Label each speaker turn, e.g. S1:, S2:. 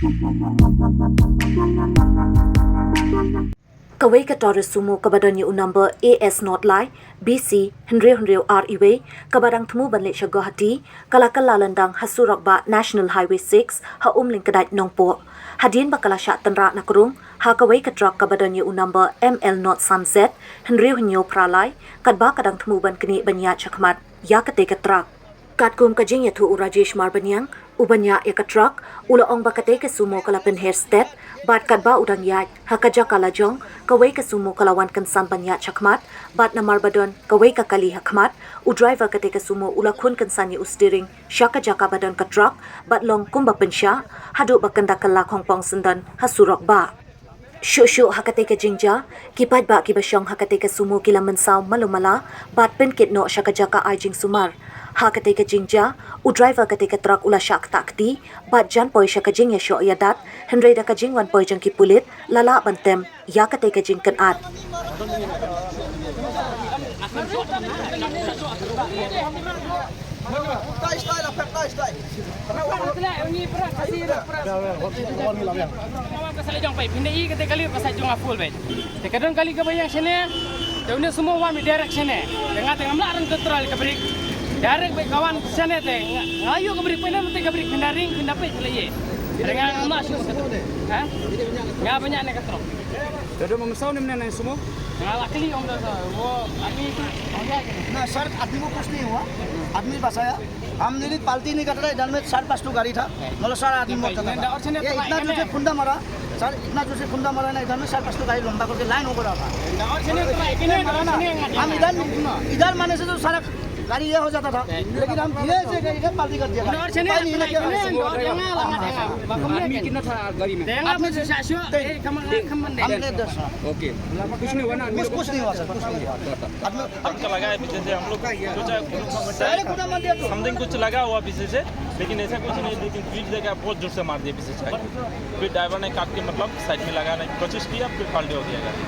S1: Kawai Katora Sumo Kabadanya number AS Not Lai BC Henry REW Kabadang Temu Banlet Shagahati Kylla Lyndang Hasurakba National Highway 6 Ha Link Kadait Nongpoh Hadin Bakala Shah Tanra Nakurung Ha Kawai Trok Kabadanya number ML Not Sunset Henry Pralai Kadba Kadang Temu Ban Kini Banya Chakmat Ya Ktah Kti Katkum Kajing Yatu Urajesh Marbanyang Ubanya Ekatrak Ula Ong Bakate ke Sumo Kalapen Hairstep Bat Kadba Udang Yat Hakaja Kalajong Kawai ke Sumo Kalawan Kansan Banya Chakmat Bat Namar Badon Kawai Kakali Hakmat U driver Kate ke Sumo Ula Kun Kansanya Ustiring Shaka Jaka Badan Katrak Bat Long Kumba Pensha Haduk Bakanda Kala Kongpong Sendan Hasurok Ba Syuk hakate ke jingja ki Paidbah ki basyong hakate ke Sumo kila Mynsaw malumala bat penkit no Shah Ktah Kti sumar hakate ke jingja u driver kate ke truk ula Shah Ktah Kti bat jan poi Shah Kajing ya syok yadat henry da kajing wan poi jang ki pulit lala bantem ya kate ke jing kan at
S2: Pindai kita kali pasal jumlah full bed. Kadang kali kebayang sini, jauhnya semua wan direct sini. Tengah melarang kontrol kebrik. Direct baik kawan sini teh. Ayo kebrik pindah mesti kebrik pindah ring pindah pe celai. Dengan masuk. Hah? Nggak banyak nak kontrol. Jadi Mynsaw ni mana semua? Nggak kali om dah. Wo आदमी
S3: ना सर आदमी को कुछ नहीं हुआ आदमी बसाया हम मेरी पालती नहीं कर रहे इधर में 5.5 गाड़ी था मतलब सारा आदमी मौत था ये इतना जो से खुंदा मारा सर इतना जो से खुंदा मारा ना इधर में 5.5 गाड़ी लंबा करके लाइन हो रहा था हम इधर माने से तो सारा गाड़ी ये हो जाता था लेकिन हम धीरे से इधर पालती कर दिया
S2: आदमी कितना था गाड़ी में आदमी से सासु
S3: हमने 10
S2: ओके कुछ नहीं हुआ ना
S3: कुछ नहीं हुआ सर कुछ नहीं हुआ
S4: हमका लगा है पीछे से हम लोग समथिंग कुछ लगा हुआ पीछे से लेकिन ऐसा कुछ नहीं लेकिन स्पीड देखा बहुत जोर से मार दिया पीछे से फिर ड्राइवर ने काट के मतलब साइड में लगाने की कोशिश किया फिर पलटी हो गया गाड़ी